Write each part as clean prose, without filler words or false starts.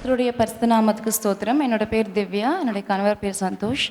கர்த்தருடைய பரிசுத்த நாமத்துக்கு ஸ்தோத்திரம். என்னோட பேர் திவ்யா, என்னுடைய கணவர் பேர் சந்தோஷ்.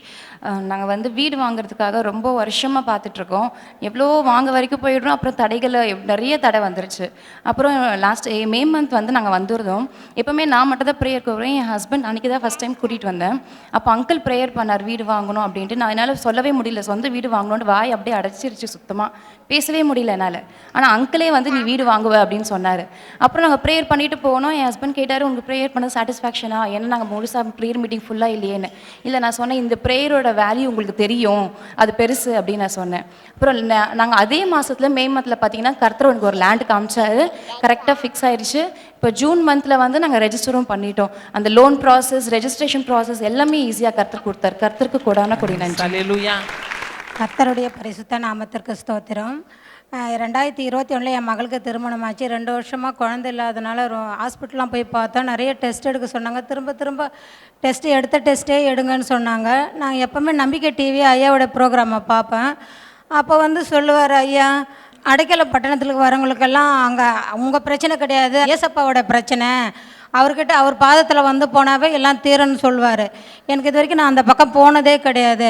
நாங்கள் வீடு வாங்குறதுக்காக ரொம்ப வருஷமாக பார்த்துட்ருக்கோம். எவ்வளோ வாங்க வரைக்கும் போயிடுறோம். அப்புறம் தடைகளை நிறைய தடை வந்துருச்சு. அப்புறம் லாஸ்ட் மே மந்த் நாங்கள் வந்துருந்தோம். எப்போவுமே நான் மட்டும் தான் ப்ரேயருக்கு வருவேன். என் ஹஸ்பண்ட் அன்றைக்கி தான் ஃபஸ்ட் டைம் கூட்டிகிட்டு வந்தேன். அப்போ அங்கிள் ப்ரேயர் பண்ணார் வீடு வாங்கணும் அப்படின்ட்டு. நான் என்னால் சொல்லவே முடியல, சொந்த வீடு வாங்கணும்னு வாய் அப்படியே அடைச்சிருச்சு, சுத்தமாக பேசவே முடியல என்னால். ஆனால் அங்கிளே நீ வீடு வாங்குவ அப்படின்னு சொன்னார். அப்புறம் நாங்கள் ப்ரேயர் பண்ணிட்டு போனோம். என் ஹஸ்பண்ட் கேட்டார், உங்கள் ப்ரேயர் பண்ண சாட்டிஸ்ஃபேக்ஷனா? ஏன்னா நாங்கள் முழுசாக ப்ரேயர் மீட்டிங் ஃபுல்லாக இல்லையேன்னு. இல்லை, நான் சொன்னேன் இந்த ப்ரேயரோட வேல்யூ உங்களுக்கு தெரியும், அது பெருசு அப்படின்னு நான் சொன்னேன். அப்புறம் நாங்கள் அதே மாதத்தில் மே மந்தில் பார்த்தீங்கன்னா கர்த்தர் எனக்கு ஒரு லேண்டு காமிச்சாரு. கரெக்டாக ஃபிக்ஸ் ஆயிடுச்சு. இப்போ ஜூன் மந்தில் நாங்கள் ரெஜிஸ்டரும் பண்ணிட்டோம். அந்த லோன் ப்ராசஸ், ரெஜிஸ்ட்ரேஷன் ப்ராசஸ் எல்லாமே ஈஸியாக கர்த்தர் கொடுத்தார். கர்த்தருக்கு கொடான கொடி நன்றி. அல்லேலூயா. கர்த்தருடைய பரிசுத்த நாமத்திற்கு ஸ்தோத்திரம். 2021 என் மகளுக்கு திருமணமாச்சு. 2 வருஷமாக குழந்தை இல்லாதனால ஹாஸ்பிட்டலாம் போய் பார்த்தோம். நிறைய டெஸ்ட் எடுக்க சொன்னாங்க. திரும்ப டெஸ்ட்டு டெஸ்ட்டே எடுங்கன்னு சொன்னாங்க. நான் எப்போவுமே நம்பிக்கை டிவி ஐயாவோட ப்ரோக்ராமை பார்ப்பேன். அப்போ சொல்லுவார் ஐயா, அடைக்கல பட்டணத்துக்கு வரவங்களுக்கெல்லாம் அங்கே உங்கள் பிரச்சனை கிடையாது, ஏசப்பாவோட பிரச்சனை, அவர்கிட்ட அவர் பாதத்தில் போனாவே எல்லாம் தீரன்னு சொல்லுவார். எனக்கு இது வரைக்கும் நான் அந்த பக்கம் போனதே கிடையாது.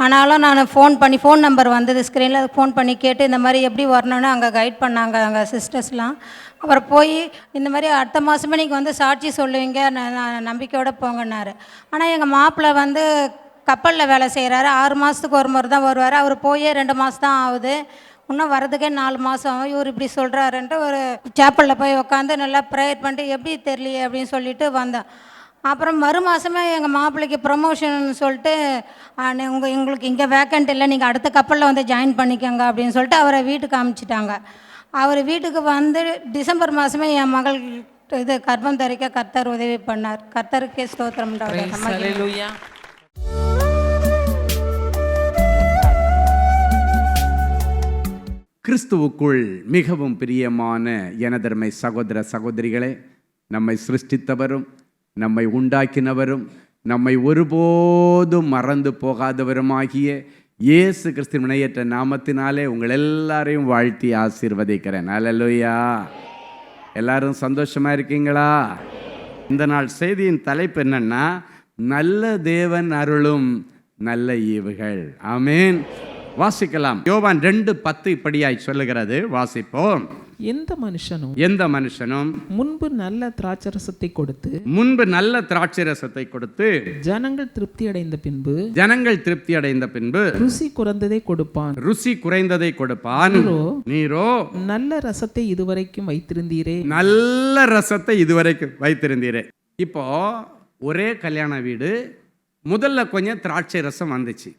ஆனாலும் நான் ஃபோன் நம்பர் வந்தது ஸ்க்ரீனில், ஃபோன் பண்ணி கேட்டு இந்த மாதிரி எப்படி வரணும்னு அங்கே கைட் பண்ணாங்க அங்கே சிஸ்டர்ஸ்லாம். அப்புறம் போய் இந்த மாதிரி அடுத்த மாதமே நீங்கள் சாட்சி சொல்லுவீங்க, நான் நம்பிக்கையோடு போங்கன்னாரு. ஆனால் எங்கள் மாப்பிள்ளை கப்பலில் வேலை செய்கிறாரு. 6 மாதத்துக்கு ஒரு முறை தான் வருவார். அவர் போயே 2 மாதம் தான் ஆகுது. இன்னும் வரதுக்கே 4 மாதம் ஆகும். இவர் இப்படி சொல்கிறாருன்ட்டு ஒரு சேப்பலில் போய் உட்காந்து நல்லா ப்ரேயர் பண்ணிட்டு எப்படி தெரியலையே அப்படின்னு சொல்லிட்டு வந்தேன். அப்புறம் மறு மாதமே எங்கள் மாப்பிள்ளைக்கு ப்ரொமோஷன் சொல்லிட்டு உங்களுக்கு இங்கே வேக்கண்ட் இல்லை, நீங்கள் அடுத்த கப்பலில் ஜாயின் பண்ணிக்கோங்க அப்படின்னு சொல்லிட்டு அவரை வீட்டுக்கு அனுப்பிச்சிட்டாங்க. அவர் வீட்டுக்கு டிசம்பர் மாதமே என் மகள் இது கர்ப்பம் தரிக்க கர்த்தர் உதவி பண்ணார். கர்த்தருக்கே ஸ்தோத்திரம். அல்லேலூயா. கிறிஸ்துவுக்குள் மிகவும் பிரியமான எனதர்மை சகோதர சகோதரிகளே, நம்மை சிருஷ்டித்தவரும் நம்மை உண்டாக்கினவரும் நம்மை ஒருபோதும் மறந்து போகாதவருமாகிய இயேசு கிறிஸ்துவின் இணையற்ற நாமத்தினாலே உங்கள் எல்லாரையும் வாழ்த்தி ஆசீர்வதிக்கிறேன். அல்லேலூயா. எல்லாரும் சந்தோஷமாக இருக்கீங்களா? இந்த நாள் செய்தியின் தலைப்பு என்னன்னா, நல்ல தேவன் அருளும் நல்ல ஈவுகள். ஆமேன். வாசிக்கலாம். யோவான் 2:10 இப்படியாய் சொல்லுகிறது, வாசிப்போம். எந்த மனுஷனும் முன்பு நல்ல திராட்சரசத்தை கொடுத்து ஜனங்கள் திருப்தி அடைந்த பின்பு ருசி குறைந்ததை கொடுப்பான். நீரோ நல்ல ரசத்தை இதுவரைக்கும் வைத்திருந்தீரே. இப்போ ஒரே கல்யாண வீடு, முதல்ல கொஞ்சம் திராட்சை ரசம் வந்துச்சு.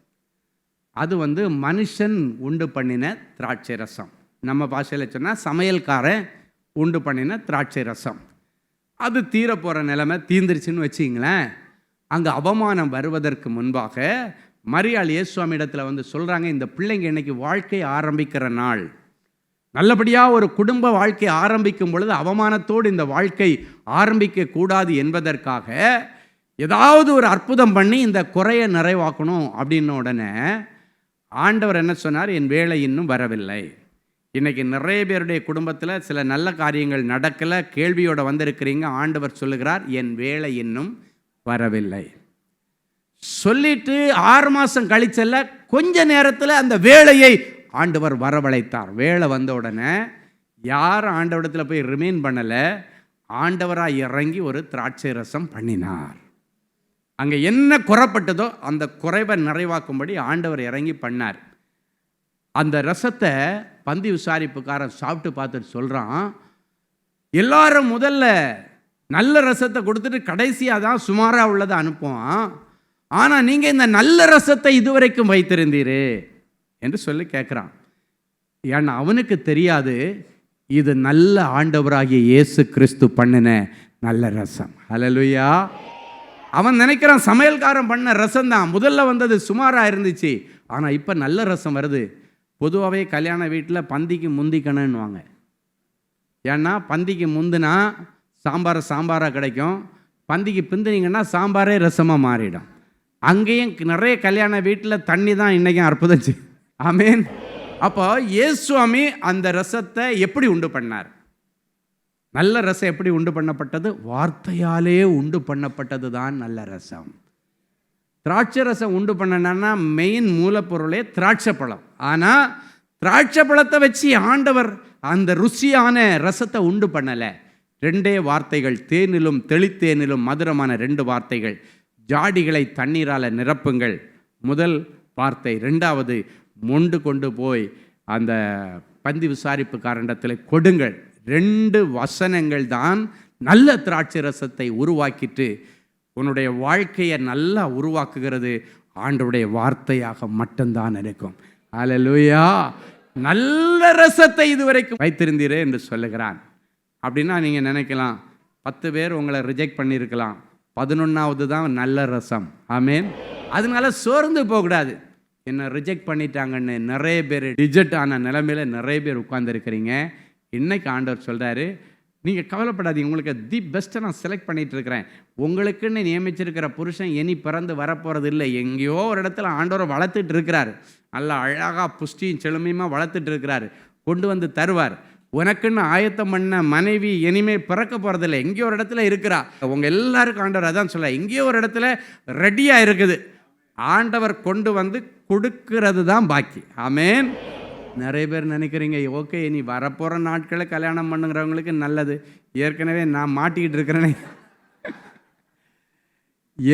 அது மனுஷன் உண்டு பண்ணின திராட்சை ரசம். நம்ம பாஷையில் சொன்னால் சமையல்காரன் உண்டு பண்ணின திராட்சை ரசம். அது தீரப்போகிற நிலைமை தீர்ந்துருச்சுன்னு வச்சிங்களேன். அங்கே அவமானம் வருவதற்கு முன்பாக மரியாள் இயேசுவாமி இடத்துல சொல்கிறாங்க, இந்த பிள்ளைங்க இன்னைக்கு வாழ்க்கை ஆரம்பிக்கிற நாள், நல்லபடியாக ஒரு குடும்ப வாழ்க்கை ஆரம்பிக்கும் பொழுது அவமானத்தோடு இந்த வாழ்க்கை ஆரம்பிக்க கூடாது என்பதற்காக ஏதாவது ஒரு அற்புதம் பண்ணி இந்த குறையை நிறைவாக்கணும் அப்படின்ன உடனே ஆண்டவர் என்ன சொன்னார், என் வேலை இன்னும் வரவில்லை. இன்றைக்கி நிறைய பேருடைய குடும்பத்தில் சில நல்ல காரியங்கள் நடக்கலை, கேள்வியோடு வந்திருக்கிறீங்க. ஆண்டவர் சொல்லுகிறார், என் வேலை இன்னும் வரவில்லை சொல்லிட்டு 6 மாதம் கழிச்சல்ல, கொஞ்ச நேரத்தில் அந்த வேலையை ஆண்டவர் வரவழைத்தார். வேலை வந்த உடனே யாரும் ஆண்டவரிடத்தில் போய் ரிமைன் பண்ணலை, ஆண்டவராக இறங்கி ஒரு திராட்சை ரசம் பண்ணினார். அங்கே என்ன குறைப்பட்டதோ அந்த குறைவை நிறைவாக்கும்படி ஆண்டவர் இறங்கி பண்ணார். அந்த ரசத்தை பந்தி விசாரிப்புக்காரன் சாப்பிட்டு பார்த்துட்டு சொல்கிறான், எல்லாரும் முதல்ல நல்ல ரசத்தை கொடுத்துட்டு கடைசியாக தான் சுமாராக உள்ளதை அனுப்புவான், ஆனால் நீங்கள் இந்த நல்ல ரசத்தை இதுவரைக்கும் வைத்திருந்தீரே என்று சொல்லி கேட்குறான். ஏன்னா அவனுக்கு தெரியாது, இது நல்ல ஆண்டவராகிய இயேசு கிறிஸ்து பண்ணின நல்ல ரசம். அல்லேலூயா. அவன் நினைக்கிறான் சமையல்காரன் பண்ண ரசம் தான், முதல்ல வந்தது சுமாராக இருந்துச்சு, ஆனால் இப்போ நல்ல ரசம் வருது. பொதுவாகவே கல்யாண வீட்டில் பந்திக்கு முந்திக்கணுன்னுவாங்க. ஏன்னா பந்திக்கு முந்தினா சாம்பாராக கிடைக்கும், பந்திக்கு பிந்தினீங்கன்னா சாம்பாரே ரசமாக மாறிடும். அங்கேயும் நிறைய கல்யாண வீட்டில் தண்ணி தான் இன்றைக்கும் அற்புதம். ஆமேன். அப்போ இயேசுவாமி அந்த ரசத்தை எப்படி உண்டு பண்ணார்? நல்ல ரசம் எப்படி உண்டு பண்ணப்பட்டது? வார்த்தையாலே உண்டு பண்ணப்பட்டது தான் நல்ல ரசம். திராட்சை ரசம் உண்டு பண்ணனா மெயின் மூலப்பொருளே திராட்சை பழம். ஆனால் திராட்சை பழத்தை வச்சு ஆண்டவர் அந்த ருசியான ரசத்தை உண்டு பண்ணலை. 2 வார்த்தைகள், தேனிலும் தெளித்தேனிலும் மதுரமான 2 வார்த்தைகள். ஜாடிகளை தண்ணீரால் நிரப்புங்கள், முதல் வார்த்தை. 2வது, மொண்டு கொண்டு போய் அந்த பந்தி விசாரிப்புக்காரண்டத்தில் கொடுங்கள். 2 வசனங்கள் தான் நல்ல திராட்சை ரசத்தை உருவாக்கிட்டு உன்னுடைய வாழ்க்கையை நல்லா உருவாக்குகிறது. ஆண்டவருடைய வார்த்தையாக மட்டும்தான் இருக்கும். அல்லேலூயா. நல்ல ரசத்தை இதுவரைக்கும் வைத்திருந்தீரே என்று சொல்லுகிறான். அப்படின்னா நீங்கள் நினைக்கலாம், 10 பேர் உங்களை ரிஜெக்ட் பண்ணியிருக்கலாம், 11வது தான் நல்ல ரசம். ஆமேன். அதனால சோர்ந்து போகக்கூடாது. என்னை ரிஜெக்ட் பண்ணிட்டாங்கன்னு நிறைய பேர் ரிஜெக்ட் ஆன நிலைமையில் நிறைய பேர் உட்கார்ந்துருக்கிறீங்க. இன்னைக்கு ஆண்டவர் சொல்கிறாரு, நீங்கள் கவலைப்படாதீங்க, உங்களுக்கு தி பெஸ்ட்டை நான் செலக்ட் பண்ணிகிட்டு இருக்கிறேன். உங்களுக்குன்னு நியமிச்சிருக்கிற புருஷன் இனி பிறந்து வரப்போகிறது இல்லை. எங்கேயோ ஒரு இடத்துல ஆண்டவரை வளர்த்துட்டு இருக்கிறார். நல்லா அழகாக புஷ்டியும் செழுமையுமாக வளர்த்துட்டு இருக்கிறார். கொண்டு வந்து தருவார். உனக்குன்னு ஆயத்தம் பண்ண மனைவி இனிமே பிறக்க போகிறதில்லை, எங்கேயோ ஒரு இடத்துல இருக்கிறா. உங்கள் எல்லாருக்கும் ஆண்டவர் அதான் சொல்ல, எங்கேயோ ஒரு இடத்துல ரெடியாக இருக்குது. ஆண்டவர் கொண்டு வந்து கொடுக்கிறது தான் பாக்கி. ஆமேன். நிறைய பேர் நினைக்கிறீங்க, ஓகே இனி வரப்போகிற நாட்களை கல்யாணம் பண்ணுங்கிறவங்களுக்கு நல்லது, ஏற்கனவே நான் மாட்டிக்கிட்டு இருக்கிறேனே.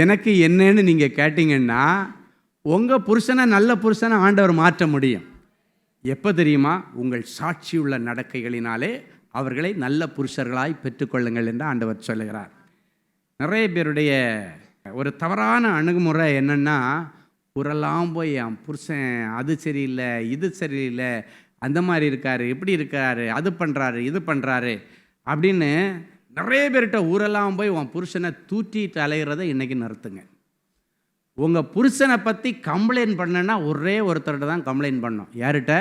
எனக்கு என்னன்னு நீங்கள் கேட்டிங்கன்னா, உங்கள் புருஷனை நல்ல புருஷனை ஆண்டவர் மாற்ற முடியும். எப்போ தெரியுமா? உங்கள் சாட்சியுள்ள நடக்கைகளினாலே அவர்களை நல்ல புருஷர்களாய் பெற்றுக்கொள்ளுங்கள் என்று ஆண்டவர் சொல்லுகிறார். நிறைய பேருடைய ஒரு தவறான அணுகுமுறை என்னென்னா, புறலாம் போய் என் புருஷன் அது சரியில்லை, இது சரியில்லை, அந்த மாதிரி இருக்காரு, இப்படி இருக்காரு, அது பண்ணுறாரு, இது பண்ணுறாரு அப்படின்னு நிறைய பேர்கிட்ட ஊரெல்லாம் போய் உன் புருஷனை தூற்றிட்டு அலைகிறத இன்றைக்கி நிறுத்துங்க. உங்கள் புருஷனை பற்றி கம்ப்ளைண்ட் பண்ணனா ஒரே ஒருத்தர்கிட்ட தான் கம்ப்ளைண்ட் பண்ணோம். யார்கிட்ட?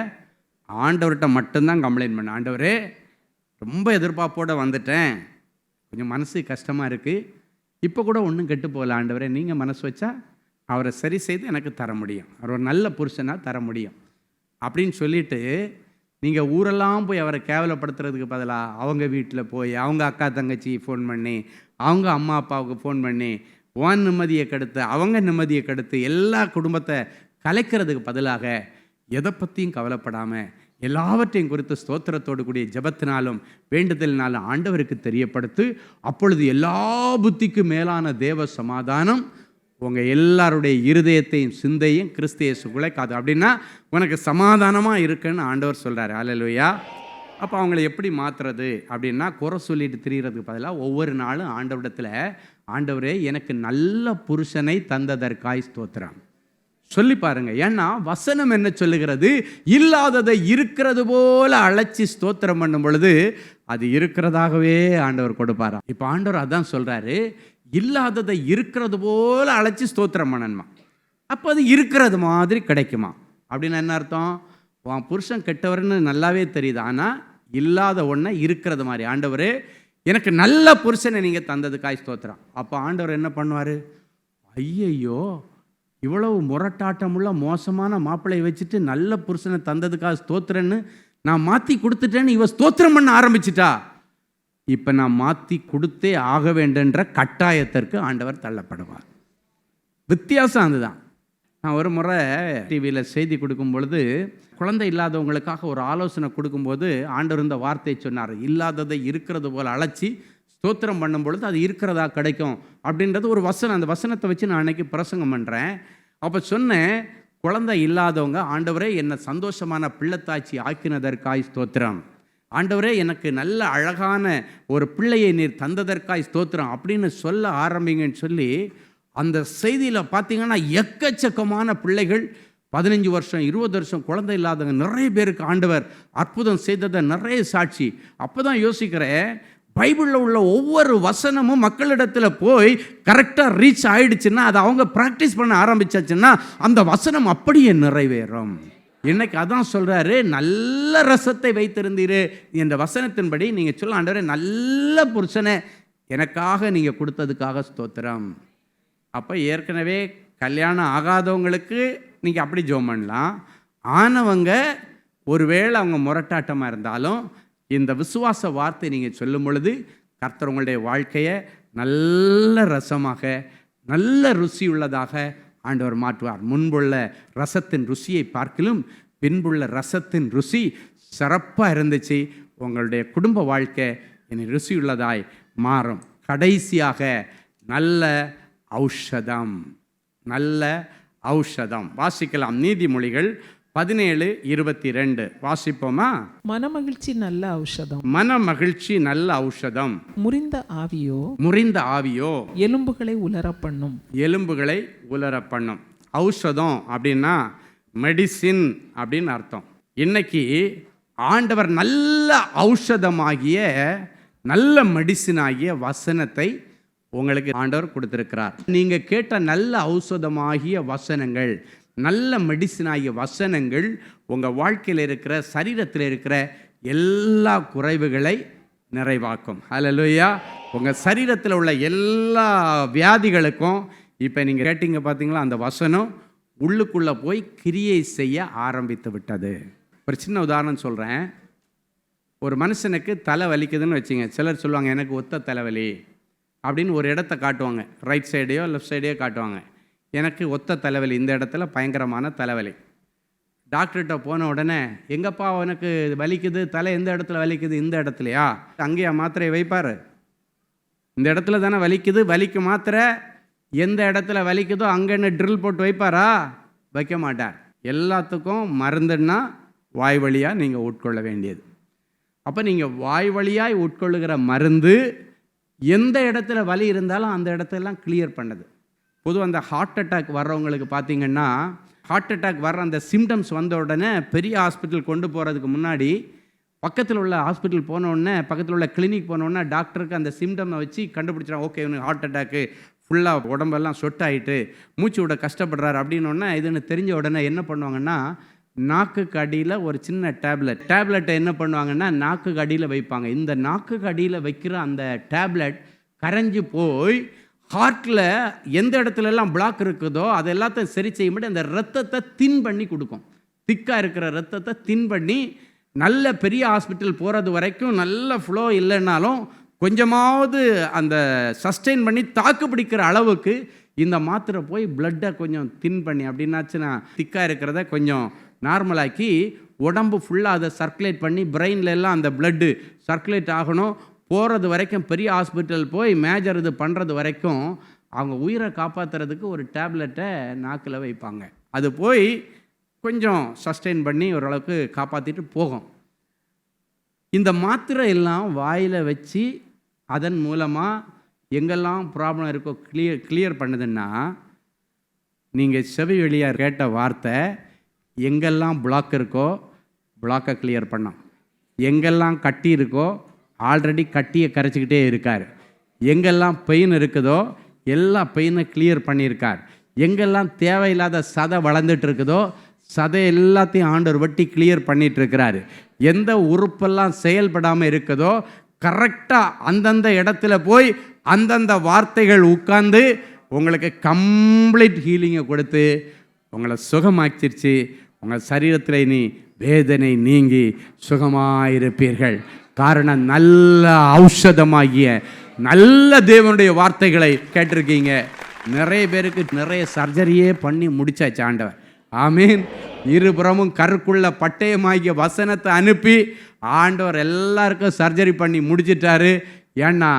ஆண்டவர்கிட்ட மட்டும்தான் கம்ப்ளைண்ட் பண்ண. ஆண்டவரே, ரொம்ப எதிர்பார்ப்போடு வந்துட்டேன், கொஞ்சம் மனசு கஷ்டமாக இருக்குது, இப்போ கூட ஒன்றும் கெட்டு போகல ஆண்டவரே, நீங்கள் மனசு வச்சா அவரை சரி செய்து எனக்கு தர முடியும், அவர் ஒரு நல்ல புருஷனாக தர முடியும் அப்படின்னு சொல்லிவிட்டு நீங்கள் ஊரெல்லாம் போய் அவரை கேவலப்படுத்துறதுக்கு பதிலாக அவங்க வீட்டில் போய் அவங்க அக்கா தங்கச்சி ஃபோன் பண்ணி, அவங்க அம்மா அப்பாவுக்கு ஃபோன் பண்ணி, உன் நிம்மதியை கெடுத்து அவங்க நிம்மதியை கெடுத்து எல்லா குடும்பத்தை கலைக்கிறதுக்கு பதிலாக எதை பற்றியும் கவலைப்படாமல் எல்லாவற்றையும் குறித்து ஸ்தோத்திரத்தோடு கூடிய ஜெபத்தினாலும் வேண்டுதலினாலும் ஆண்டவருக்கு தெரியப்படுத்து. அப்பொழுது எல்லா புத்திக்கும் மேலான தேவ சமாதானம் உங்கள் எல்லாருடைய இருதயத்தையும் சிந்தையும் கிறிஸ்து இயேசுக்குள்ளே காது. அப்படின்னா உனக்கு சமாதானமாக இருக்குன்னு ஆண்டவர் சொல்கிறாரு. அல்லேலூயா. அப்போ அவங்கள எப்படி மாற்றுறது அப்படின்னா, குறை சொல்லிட்டு திரிகிறதுக்கு பதிலாக ஒவ்வொரு நாளும் ஆண்டவரிடத்தில், ஆண்டவரே எனக்கு நல்ல புருஷனை தந்ததற்காய் ஸ்தோத்திரம் சொல்லி பாருங்க. ஏன்னா வசனம் என்ன சொல்லுகிறது? இல்லாததை இருக்கிறது போல அழைச்சி ஸ்தோத்திரம் பண்ணும் பொழுது அது இருக்கிறதாகவே ஆண்டவர் கொடுப்பாரா. இப்போ ஆண்டவர் அதான் சொல்கிறாரு, இல்லாததை இருக்கிறது போல அழைச்சி ஸ்தோத்திரம் பண்ணணுமா. அப்போ அது இருக்கிறது மாதிரி கிடைக்குமா அப்படின்னு என்ன அர்த்தம்? உன் புருஷன் கெட்டவர்னு நல்லாவே தெரியுது, ஆனால் இல்லாத ஒன்றை இருக்கிறது மாதிரி, ஆண்டவரே எனக்கு நல்ல புருஷனை நீங்கள் தந்ததுக்காய் ஸ்தோத்திரம். அப்போ ஆண்டவர் என்ன பண்ணுவார்? ஐயையோ, இவ்வளவு முரட்டாட்டமுள்ள மோசமான மாப்பிள்ளையை வச்சுட்டு நல்ல புருஷனை தந்ததுக்காக ஸ்தோத்திரன்னு நான் மாற்றி கொடுத்துட்டேன்னு இவ ஸ்தோத்திரம் பண்ண ஆரம்பிச்சிட்டா, இப்போ நான் மாற்றி கொடுத்தே ஆக வேண்டுன்ற கட்டாயத்திற்கு ஆண்டவர் தள்ளப்படுவார். வித்தியாசம் அதுதான். நான் ஒரு முறை டிவியில் செய்தி கொடுக்கும் பொழுது குழந்தை இல்லாதவங்களுக்காக ஒரு ஆலோசனை கொடுக்கும்போது ஆண்டவர் இந்த வார்த்தையை சொன்னார், இல்லாததை இருக்கிறது போல் அழைச்சி ஸ்தோத்திரம் பண்ணும் பொழுது அது இருக்கிறதா கிடைக்கும் அப்படின்றது ஒரு வசனம். அந்த வசனத்தை வச்சு நான் அன்றைக்கி பிரசங்கம் பண்ணுறேன். அப்போ சொன்னேன், குழந்தை இல்லாதவங்க, ஆண்டவரே என்னை சந்தோஷமான பிள்ளைத்தாச்சி ஆக்கினதற்காய் ஸ்தோத்திரம், ஆண்டவரே எனக்கு நல்ல அழகான ஒரு பிள்ளையை நீர் தந்ததற்காய் ஸ்தோத்திரம் அப்படின்னு சொல்ல ஆரம்பிங்கன்னு சொல்லி அந்த செய்தியில் பார்த்தீங்கன்னா எக்கச்சக்கமான பிள்ளைகள் 15 வருஷம் 20 வருஷம் குழந்தை இல்லாதவங்க நிறைய பேருக்கு ஆண்டவர் அற்புதம் செய்ததை நிறைய சாட்சி. அப்போ தான் யோசிக்கிறேன், பைபிளில் உள்ள ஒவ்வொரு வசனமும் மக்களிடத்தில் போய் கரெக்டாக ரீச் ஆகிடுச்சுன்னா, அதை அவங்க ப்ராக்டிஸ் பண்ண ஆரம்பிச்சாச்சுன்னா அந்த வசனம் அப்படியே நிறைவேறும். இன்னைக்கு அதான் சொல்கிறாரு, நல்ல ரசத்தை வைத்திருந்தீரு என்ற வசனத்தின்படி நீங்கள் சொல்ல, ஆண்டவரே நல்ல புருஷனை எனக்காக நீங்கள் கொடுத்ததுக்காக ஸ்தோத்திரம். அப்போ ஏற்கனவே கல்யாணம் ஆகாதவங்களுக்கு நீங்கள் அப்படி ஜெபம் பண்ணலாம். ஆனவங்க ஒருவேளை அவங்க முரட்டாட்டமாக இருந்தாலும் இந்த விசுவாச வார்த்தை நீங்கள் சொல்லும் பொழுது கர்த்தர் உங்களுடைய வாழ்க்கையை நல்ல ரசமாக, நல்ல ருசியுள்ளதாக ஆண்டவர் மாற்றுவார். முன்புள்ள ரசத்தின் ருசியை பார்க்கிலும் பின்புள்ள ரசத்தின் ருசி சிறப்பாக இருந்துச்சு. உங்களுடைய குடும்ப வாழ்க்கை இனி ருசியுள்ளதாய் மாறும். கடைசியாக நல்ல ஔஷதம், நல்ல ஔஷதம். வாசிக்கலாம். நீதிமொழிகள் 17:22 வாசிப்போமா? மனமகிழ்ச்சி நல்ல ஔஷதம், மனமகிழ்ச்சி நல்ல ஔஷதம், முறிந்த ஆவியோ எலும்புகளை உலர பண்ணும். எலும்புகளை உலர பண்ணும். ஔஷதம் அப்படின்னா மெடிசின் அப்படின்னு அர்த்தம். இன்னைக்கு ஆண்டவர் நல்ல ஔஷதமாகிய, நல்ல மெடிசின் ஆகிய வசனத்தை உங்களுக்கு ஆண்டவர் கொடுத்திருக்கிறார். நீங்க கேட்ட நல்ல ஔஷதமாகிய வசனங்கள், நல்ல மெடிசின் ஆகிய வசனங்கள் உங்கள் வாழ்க்கையில் இருக்கிற, சரீரத்தில் இருக்கிற எல்லா குறைவுகளை நிறைவாக்கும். ஹல்லேலூயா. உங்கள் சரீரத்தில் உள்ள எல்லா வியாதிகளுக்கும் இப்போ நீங்கள் கேட்டீங்க பார்த்தீங்களா, அந்த வசனம் உள்ளுக்குள்ளே போய் கிரியை செய்ய ஆரம்பித்து விட்டது. ஒரு சின்ன உதாரணம் சொல்கிறேன். ஒரு மனுஷனுக்கு தலை வலிக்குதுன்னு வச்சுங்க. சிலர் சொல்லுவாங்க எனக்கு ஒத்த தலைவலி அப்படின்னு ஒரு இடத்த காட்டுவாங்க. ரைட் சைடையோ லெஃப்ட் சைடையோ காட்டுவாங்க. எனக்கு ஒத்த தலைவலி, இந்த இடத்துல பயங்கரமான தலைவலி. டாக்டர்கிட்ட போன உடனே எங்கப்பா உனக்கு வலிக்குது, தலை எந்த இடத்துல வலிக்குது? இந்த இடத்துலையா? அங்கேயா மாத்திரையை வைப்பார்? இந்த இடத்துல தானே வலிக்குது, வலிக்கு மாத்திரை எந்த இடத்துல வலிக்குதோ அங்கன்னு ட்ரில் போட்டு வைப்பாரா? வைக்க மாட்டார். எல்லாத்துக்கும் மருந்துன்னா வாய் வழியாக நீங்கள் உட்கொள்ள வேண்டியது. அப்போ நீங்கள் வாய் வழியாய் உட்கொள்ளுகிற மருந்து எந்த இடத்துல வலி இருந்தாலும் அந்த இடத்தெல்லாம் கிளியர் பண்ணுது. பொதுவாக அந்த ஹார்ட் அட்டாக் வர்றவங்களுக்கு பார்த்தீங்கன்னா, ஹார்ட் அட்டாக் வர்ற அந்த சிம்டம்ஸ் வந்த உடனே பெரிய ஹாஸ்பிட்டல் கொண்டு போகிறதுக்கு முன்னாடி பக்கத்தில் உள்ள ஹாஸ்பிட்டல் போனோடனே, பக்கத்தில் உள்ள கிளினிக் போனோடனே டாக்டருக்கு அந்த சிம்டமை வச்சு கண்டுபிடிச்சிடும். ஓகே, இவனுக்கு ஹார்ட் அட்டாக்கு, ஃபுல்லாக உடம்பெல்லாம் சொட்டாயிட்டு மூச்சு விட கஷ்டப்படுறாரு அப்படின்னோடனே இதுன்னு தெரிஞ்ச உடனே என்ன பண்ணுவாங்கன்னா, நாக்குக்கு அடியில் ஒரு சின்ன டேப்லெட்டை என்ன பண்ணுவாங்கன்னா நாக்குக்கு அடியில் வைப்பாங்க. இந்த நாக்குக்கு அடியில் வைக்கிற அந்த டேப்லெட் கரைஞ்சி போய் ஹார்ட்டில் எந்த இடத்துலலாம் பிளாக் இருக்குதோ அது எல்லாத்தையும் சரி செய்ய முடியும். அந்த ரத்தத்தை தின் பண்ணி கொடுக்கும். திக்காக இருக்கிற ரத்தத்தை தின் பண்ணி நல்ல பெரிய ஹாஸ்பிட்டல் போகிறது வரைக்கும் நல்ல ஃப்ளோ இல்லைன்னாலும் கொஞ்சமாவது அந்த சஸ்டெயின் பண்ணி தாக்கு பிடிக்கிற அளவுக்கு இந்த மாத்திரை போய் பிளட்டை கொஞ்சம் தின் பண்ணி, அப்படின்னாச்சுன்னா திக்காக இருக்கிறத கொஞ்சம் நார்மலாக்கி உடம்பு ஃபுல்லாக அதை சர்க்குலேட் பண்ணி பிரெயினில் எல்லாம் அந்த பிளட்டு சர்க்குலேட் ஆகணும். போகிறது வரைக்கும் பெரிய ஹாஸ்பிட்டல் போய் மேஜர் இது பண்ணுறது வரைக்கும் அவங்க உயிரை காப்பாற்றுறதுக்கு ஒரு டேப்லெட்டை நாக்கில் வைப்பாங்க. அது போய் கொஞ்சம் சஸ்டெயின் பண்ணி ஓரளவுக்கு காப்பாற்றிட்டு போகும். இந்த மாத்திரை எல்லாம் வாயில் வச்சு அதன் மூலமாக எங்கெல்லாம் ப்ராப்ளம் இருக்கோ கிளியர் பண்ணுதுன்னா, நீங்கள் செவி வழியாக கேட்ட வார்த்தை எங்கெல்லாம் பிளாக் இருக்கோ பிளாக்கை கிளியர் பண்ணோம், எங்கெல்லாம் கட்டி இருக்கோ ஆல்ரெடி கட்டியை கரைச்சிக்கிட்டே இருக்கார், எங்கெல்லாம் பெயின் இருக்குதோ எல்லா பெயினை கிளியர் பண்ணியிருக்கார், எங்கெல்லாம் தேவையில்லாத சதை வளர்ந்துட்டு இருக்குதோ சதை எல்லாத்தையும் ஆண்டவர் வெட்டி கிளியர் பண்ணிட்டு இருக்கிறாரு. எந்த உறுப்பெல்லாம் செயல்படாமல் இருக்குதோ கரெக்டாக அந்தந்த இடத்துல போய் அந்தந்த வார்த்தைகள் உட்கார்ந்து உங்களுக்கு கம்ப்ளீட் ஹீலிங்கை கொடுத்து உங்களை சுகமாக்கிருச்சு. உங்கள் சரீரத்தில் இனி வேதனை நீங்கி சுகமாயிருப்பீர்கள். காரணம் நல்ல ஔஷதமாகிய நல்ல தேவனுடைய வார்த்தைகளை கேட்டிருக்கீங்க. நிறைய பேருக்கு நிறைய சர்ஜரியே பண்ணி முடிச்சாச்சு ஆண்டவர். ஆமீன். இருபுறமும் கருக்குள்ள பட்டயமாகிய வசனத்தை அனுப்பி ஆண்டவர் எல்லாருக்கும் சர்ஜரி பண்ணி முடிச்சிட்டாரு. ஏன்னா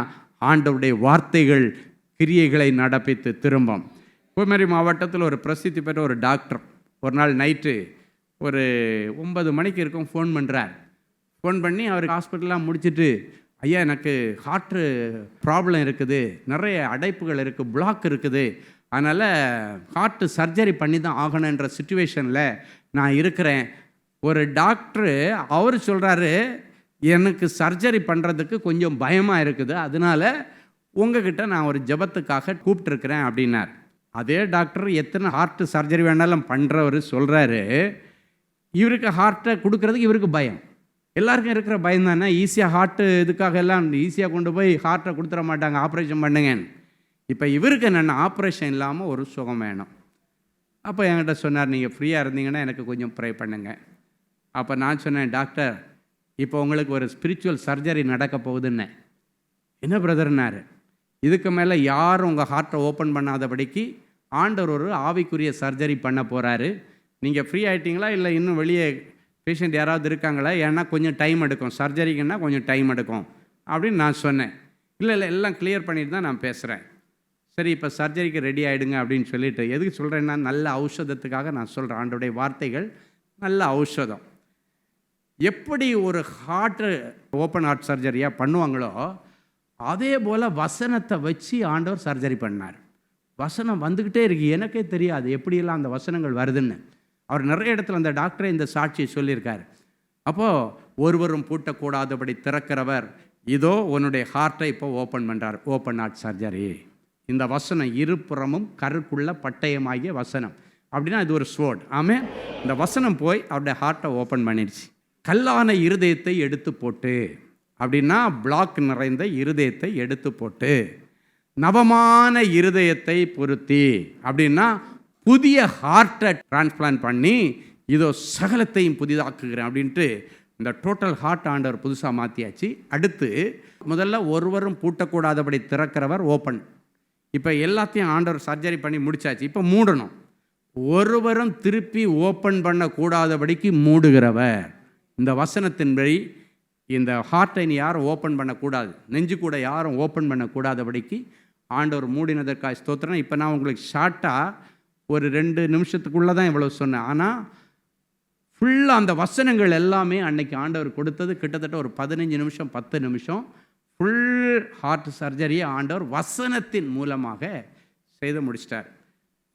ஆண்டவருடைய வார்த்தைகள் கிரியைகளை நடப்பித்து திரும்பும். குமரி மாவட்டத்தில் ஒரு பிரசித்தி பெற்ற ஒரு டாக்டர் ஒரு நாள் நைட்டு ஒரு 9 மணிக்கு இருக்கும் ஃபோன் பண்ணுறார். ஃபோன் பண்ணி அவருக்கு ஹாஸ்பிட்டலாம் முடிச்சுட்டு, ஐயா எனக்கு ஹார்ட்டு ப்ராப்ளம் இருக்குது, நிறைய அடைப்புகள் இருக்குது, பிளாக் இருக்குது, அதனால் ஹார்ட்டு சர்ஜரி பண்ணி தான் ஆகணுன்ற சுச்சுவேஷனில் நான் இருக்கிறேன். ஒரு டாக்டரு அவர் சொல்கிறாரு, எனக்கு சர்ஜரி பண்ணுறதுக்கு கொஞ்சம் பயமாக இருக்குது, அதனால் உங்ககிட்ட நான் ஒரு ஜெபத்துக்காக கூப்பிட்டுருக்கிறேன் அப்படின்னார். அதே டாக்டர் எத்தனை ஹார்ட்டு சர்ஜரி வேணாலும் பண்ணுறவர் சொல்கிறாரு, இவருக்கு ஹார்ட்டை கொடுக்கறதுக்கு இவருக்கு பயம். எல்லாருக்கும் இருக்கிற பயம் தானே. ஈஸியாக ஹார்ட்டு இதுக்காக எல்லாம் ஈஸியாக கொண்டு போய் ஹார்ட்டை கொடுத்துட மாட்டாங்க, ஆப்ரேஷன் பண்ணுங்கன்னு. இப்போ இவருக்கு என்னென்ன ஆப்ரேஷன் இல்லாமல் ஒரு சுகம் வேணும். அப்போ என்கிட்ட சொன்னார், நீங்கள் ஃப்ரீயாக இருந்தீங்கன்னா எனக்கு கொஞ்சம் ப்ரே பண்ணுங்க. அப்போ நான் சொன்னேன், டாக்டர் இப்போ உங்களுக்கு ஒரு ஸ்பிரிச்சுவல் சர்ஜரி நடக்க போகுதுன்னு. என்ன பிரதர்னாரு, இதுக்கு மேலே யாரும் உங்கள் ஹார்ட்டை ஓப்பன் பண்ணாதபடிக்கு ஆண்டவர் ஒரு ஆவிக்குரிய சர்ஜரி பண்ண போகிறாரு. நீங்கள் ஃப்ரீ ஆகிட்டீங்களா, இல்லை இன்னும் வெளியே பேஷண்ட் யாராவது இருக்காங்களா? ஏன்னா கொஞ்சம் டைம் எடுக்கும், சர்ஜரிக்குன்னா கொஞ்சம் டைம் எடுக்கும் அப்படின்னு நான் சொன்னேன். இல்லை எல்லாம் கிளியர் பண்ணிட்டு தான் நான் பேசுகிறேன். சரி, இப்போ சர்ஜரிக்கு ரெடி ஆகிடுங்க அப்படின்னு சொல்லிட்டு. எதுக்கு சொல்கிறேன்னா, நல்ல ஔஷதத்துக்காக நான் சொல்கிறேன். ஆண்டவருடைய வார்த்தைகள் நல்ல ஔஷதம். எப்படி ஒரு ஹார்ட்டு ஓப்பன் ஹார்ட் சர்ஜரியாக பண்ணுவாங்களோ அதே போல் வசனத்தை வச்சு ஆண்டவர் சர்ஜரி பண்ணார். வசனம் வந்துக்கிட்டே இருக்கு, எனக்கே தெரியாது எப்படியெல்லாம் அந்த வசனங்கள் வருதுன்னு. அவர் நிறைய இடத்துல அந்த டாக்டரே இந்த சாட்சியை சொல்லியிருக்காரு. அப்போது ஒருவரும் பூட்டக்கூடாதபடி திறக்கிறவர், இதோ உன்னுடைய ஹார்ட்டை இப்போ ஓப்பன் பண்ணுறார். Open heart surgery. இந்த வசனம் இருபுறமும் கருக்குள்ள பட்டயமாகிய வசனம். அப்படின்னா இது ஒரு ஸ்வோர்ட். ஆமாம், இந்த வசனம் போய் அவருடைய ஹார்ட்டை ஓப்பன் பண்ணிடுச்சு. கல்லான இருதயத்தை எடுத்து போட்டு, அப்படின்னா பிளாக் நிறைந்த இருதயத்தை எடுத்து போட்டு, நவமான இருதயத்தை பொருத்தி, அப்படின்னா புதிய ஹார்ட்டை டிரான்ஸ்பிளான்ட் பண்ணி இதோ சகலத்தையும் புதிதாக்குகிறேன் அப்படின்ட்டு இந்த டோட்டல் ஹார்ட் ஆண்டவர் புதுசாக மாற்றியாச்சு. அடுத்து முதல்ல ஒருவரும் பூட்டக்கூடாதபடி திறக்கிறவர் ஓப்பன். இப்போ எல்லாத்தையும் ஆண்டவர் சர்ஜரி பண்ணி முடிச்சாச்சு. இப்போ மூடணும். ஒருவரும் திருப்பி ஓப்பன் பண்ணக்கூடாதபடிக்கு மூடுகிறவர். இந்த வசனத்தின்படி இந்த ஹார்ட்டை யாரும் ஓப்பன் பண்ணக்கூடாது, நெஞ்சு கூட யாரும் ஓப்பன் பண்ணக்கூடாதபடிக்கு ஆண்டவர் மூடினதற்காக ஸ்தோத்திரம். இப்போ நான் உங்களுக்கு ஷார்ட்டாக ஒரு 2 நிமிஷத்துக்குள்ளே தான் இவ்வளோ சொன்னேன். ஆனால் ஃபுல்லாக அந்த வசனங்கள் எல்லாமே அன்னைக்கு ஆண்டவர் கொடுத்தது கிட்டத்தட்ட ஒரு 15 நிமிஷம் 10 நிமிஷம் ஃபுல் ஹார்ட் சர்ஜரியை ஆண்டவர் வசனத்தின் மூலமாக செய்து முடிச்சிட்டார்.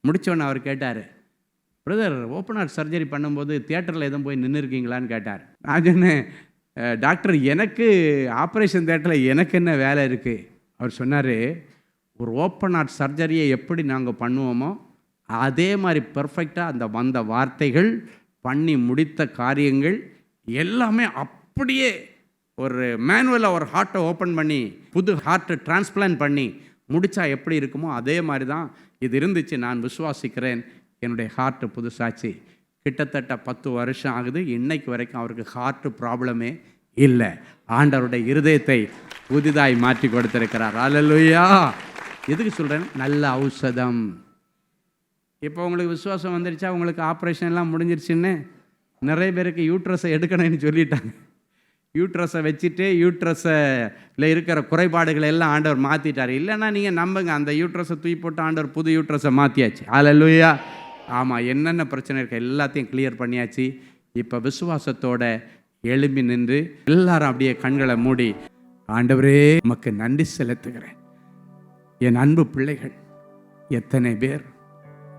முடித்தோடனே அவர் கேட்டார், பிரதர் ஓப்பன் ஹார்ட் சர்ஜரி பண்ணும்போது தியேட்டரில் எதுவும் போய் நின்று இருக்கீங்களான்னு கேட்டார். நான் சொன்னேன், டாக்டர் எனக்கு ஆப்ரேஷன் தியேட்டரில் எனக்கு என்ன வேலை இருக்குது? அவர் சொன்னார், ஒரு ஓப்பன் ஹார்ட் சர்ஜரியை எப்படி நாங்கள் பண்ணுவோமோ அதே மாதிரி பர்ஃபெக்டாக அந்த வந்த வார்த்தைகள் பண்ணி முடித்த காரியங்கள் எல்லாமே அப்படியே ஒரு மேனுவலாக ஒரு ஹார்ட்டை ஓப்பன் பண்ணி புது ஹார்ட்டை டிரான்ஸ்பிளான்ட் பண்ணி முடித்தா எப்படி இருக்குமோ அதே மாதிரி தான் இது இருந்துச்சு. நான் விசுவாசிக்கிறேன், என்னுடைய ஹார்ட்டு புதுசாச்சு. கிட்டத்தட்ட 10 வருஷம் ஆகுது. இன்னைக்கு வரைக்கும் அவருக்கு ஹார்ட்டு ப்ராப்ளமே இல்லை. ஆண்டவருடைய இருதயத்தை புதிதாய் மாற்றி கொடுத்திருக்கிறார். அல்லேலூயா. எதுக்கு சொல்கிறேன்? நல்ல ஔஷதம். இப்போ உங்களுக்கு விசுவாசம் வந்துருச்சா? உங்களுக்கு ஆப்ரேஷன்லாம் முடிஞ்சிருச்சுன்னு நிறைய பேருக்கு யூட்ரஸை எடுக்கணும்னு சொல்லிட்டாங்க. யூட்ரஸை வச்சுட்டு யூட்ரஸில் இருக்கிற குறைபாடுகளை எல்லாம் ஆண்டவர் மாற்றிட்டார். இல்லைன்னா நீங்கள் நம்புங்க, அந்த யூட்ரஸை தூக்கி போட்டு ஆண்டவர் புது யூட்ரஸை மாற்றியாச்சு. அல்லேலூயா. ஆமாம், என்னென்ன பிரச்சனை இருக்குது எல்லாத்தையும் கிளியர் பண்ணியாச்சு. இப்போ விசுவாசத்தோட எழும்பி நின்று எல்லாரும் அப்படியே கண்களை மூடி, ஆண்டவரே உமக்கு நன்றி செலுத்துகிறேன். என் அன்பு பிள்ளைகள் எத்தனை பேர்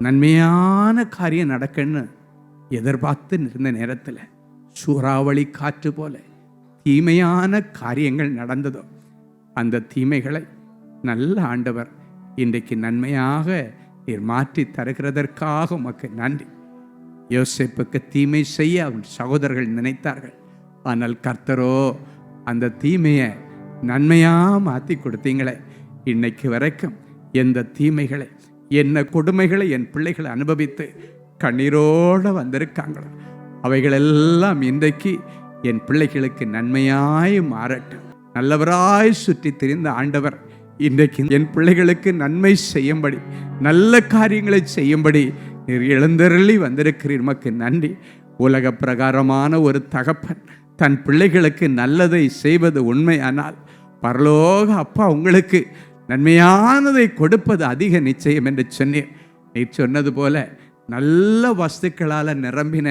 நன்மையான காரியம் நடக்குன்னு எதிர்பார்த்து இருந்த நேரத்தில் சூறாவளி காற்று போல தீமையான காரியங்கள் நடந்ததோ, அந்த தீமைகளை நல்ல ஆண்டவர் இன்றைக்கு நன்மையாக நீர் மாற்றி தருகிறதற்காக உமக்கு நன்றி. யோசேப்புக்கு தீமை செய்ய அவன் சகோதரர்கள் நினைத்தார்கள். ஆனால் கர்த்தரோ அந்த தீமையை நன்மையாக மாற்றி கொடுத்தீங்களே. இன்னைக்கு வரைக்கும் எந்த தீமைகளை என்ன கொடுமைகளை என் பிள்ளைகளை அனுபவித்து கண்ணீரோடு வந்திருக்காங்களோ அவைகளெல்லாம் இன்றைக்கு என் பிள்ளைகளுக்கு நன்மையாய் மாறட்டும். நல்லவராய் சுற்றி திரிந்த ஆண்டவர் இன்றைக்கு என் பிள்ளைகளுக்கு நன்மை செய்யும்படி, நல்ல காரியங்களை செய்யும்படி நீர் எழுந்தருளி வந்திருக்கிறீர். உமக்கு நன்றி. உலக பிரகாரமான ஒரு தகப்பன் தன் பிள்ளைகளுக்கு நல்லதை செய்வது உண்மையானால் பரலோக அப்பா உங்களுக்கு நன்மையானதை கொடுப்பது அதிக நிச்சயம் என்று சொன்னீர். நீ சொன்னது போல நல்ல வஸ்துக்களால் நிரம்பின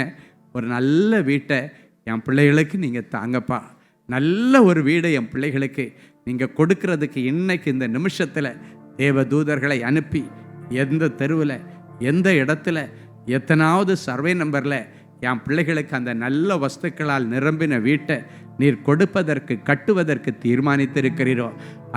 ஒரு நல்ல வீட்டை என் பிள்ளைகளுக்கு நீங்கள் தாங்கப்பா. நல்ல ஒரு வீடை என் பிள்ளைகளுக்கு நீங்கள் கொடுக்கறதுக்கு இன்னைக்கு இந்த நிமிஷத்தில் தேவ தூதர்களை அனுப்பி எந்த தெருவில் எந்த இடத்துல எத்தனாவது சர்வே நம்பரில் என் பிள்ளைகளுக்கு அந்த நல்ல வஸ்துக்களால் நிரம்பின வீட்டை நீர் கொடுப்பதற்கு கட்டுவதற்கு தீர்மானித்திருக்கிறீரோ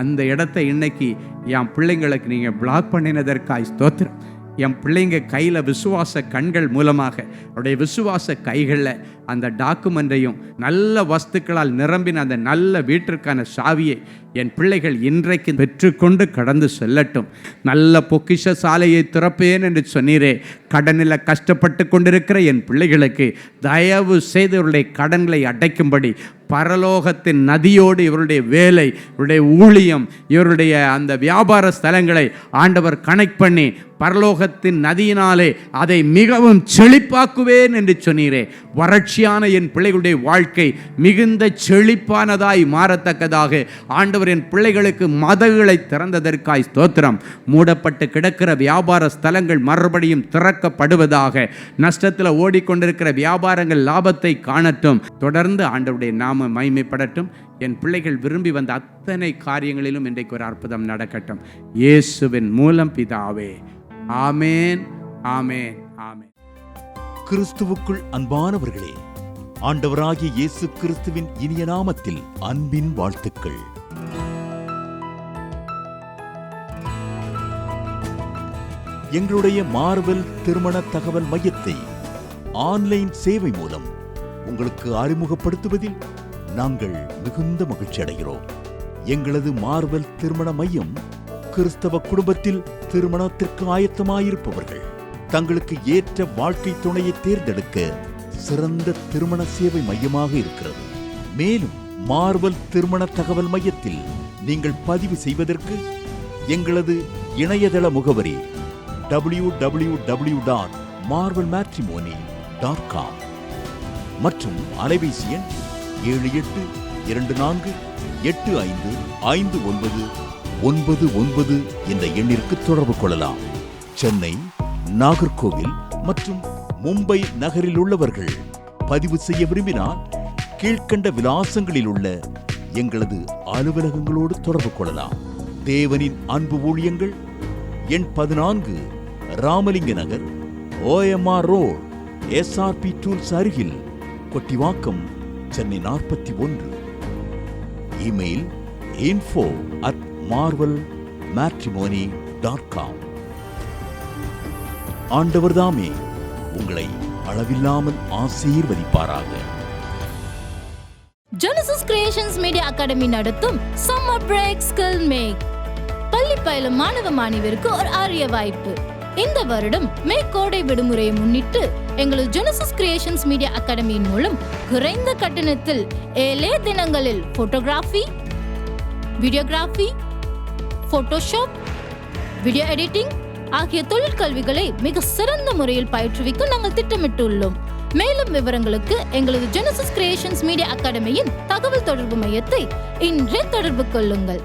அந்த இடத்தை இன்னைக்கு என் பிள்ளைங்களுக்கு நீங்கள் பிளாக் பண்ணினதற்காய் ஸ்தோத்திரம். என் பிள்ளைங்க கையில் விசுவாச கண்கள் மூலமாக அவருடைய விசுவாச கைகளில் அந்த டாக்குமெண்ட்டையும் நல்ல வஸ்துக்களால் நிரம்பின அந்த நல்ல வீட்டிற்கான சாவியை என் பிள்ளைகள் இன்றைக்கு பெற்றுக்கொண்டு கடந்து செல்லட்டும். நல்ல பொக்கிஷ சாலையை திறப்பேன் என்று சொன்னீரே, கடனில் கஷ்டப்பட்டு கொண்டிருக்கிற என் பிள்ளைகளுக்கு தயவு செய்து இவருடைய கடன்களை அடைக்கும்படி பரலோகத்தின் நதியோடு இவருடைய வேலை, இவருடைய ஊழியம், இவருடைய அந்த வியாபார ஸ்தலங்களை ஆண்டவர் கனெக்ட் பண்ணி பரலோகத்தின் நதியினாலே அதை மிகவும் செழிப்பாக்குவேன் என்று சொன்னீரே. வறட்சியான என் பிள்ளைகளுடைய வாழ்க்கை மிகுந்த செழிப்பானதாய் மாறத்தக்கதாக ஆண்டவர் என் பிள்ளைகளுக்கு மதகுகளை திறந்ததற்காய் ஸ்தோத்திரம். மூடப்பட்டு கிடக்கிற வியாபார ஸ்தலங்கள் மறுபடியும் திறக்கப்படுவதாக. நஷ்டத்தில் ஓடிக்கொண்டிருக்கிற வியாபாரங்கள் லாபத்தை காணட்டும். தொடர்ந்து ஆண்டவருடைய நாம மகிமைப்படட்டும். என் பிள்ளைகள் விரும்பி வந்த அத்தனை காரியங்களிலும் இன்றைக்கு ஒரு அற்புதம் நடக்கட்டும். இயேசுவின் மூலம் பிதாவே, ஆமேன், ஆமேன், ஆமேன். கிறிஸ்துவுக்குள் அன்பானவர்களே, ஆண்டவராகிய இயேசு கிறிஸ்துவின் இனிய நாமத்தில் அன்பின் வாழ்த்துக்கள். எங்களுடைய மார்வெல் திருமண தகவல் மையத்தை ஆன்லைன் சேவை மூலம் உங்களுக்கு அறிமுகப்படுத்துவதில் நாங்கள் மிகுந்த மகிழ்ச்சி அடைகிறோம். எங்களது மார்வெல் திருமண மையம் கிறிஸ்தவ குடும்பத்தில் திருமணத்திற்கு ஆயத்தமாயிருப்பவர்கள் தங்களுக்கு ஏற்ற வாழ்க்கை துணையை தேர்ந்தெடுக்க சிறந்த திருமண சேவை மையமாக இருக்கிறது. மேலும் மார்வெல் திருமண தகவல் மையத்தில் நீங்கள் பதிவு செய்வதற்கு எங்களது இணையதள முகவரி www.marvelmatrimony.com மற்றும் அலைபேசி எண் 7824855999 என்ற எண்ணிற்கு தொடர்பு கொள்ளலாம். சென்னை, நாகர்கோவில் மற்றும் மும்பை நகரில் உள்ளவர்கள் பதிவு செய்ய விரும்பினால் கீழ்க்கண்ட விலாசங்களில் உள்ள எங்களது அலுவலகங்களோடு தொடர்பு கொள்ளலாம். தேவனின் அன்பு ஊழியங்கள் எண் 14, ராமலிங்க நகர், OMR ரோட், SRP டூல்ஸ் அருகில், கொட்டிவாக்கம், சென்னை 41. Email info@marvelmatrimony.com. ஆண்டவர்தாமே உங்களை அளவில்லாமல் ஆசீர்வதிப்பாராக. Genesis Creations Media Academy நடத்தும் Summer Break Skill Make பள்ளி பயிலும் மாணவ மாணவியருக்கு ஒரு அரிய வாய்ப்பு. இந்த வருடம் மே கோடை விடுமுறையை முன்னிட்டு எங்களது Genesis Creations Media Academy மூலம் குறைந்த கட்டணத்தில் 7 தினங்களில் photography, videography, Photoshop, video editing ஆகிய தொழிற்கல்விகளை மிக சிறந்த முறையில் பயிற்றுவிக்க நாங்கள் திட்டமிட்டுள்ளோம். மேலும் விவரங்களுக்கு எங்களது Genesis Creations Media Academy-யின் தகவல் தொடர்பு மையத்தை இன்றே தொடர்பு கொள்ளுங்கள்.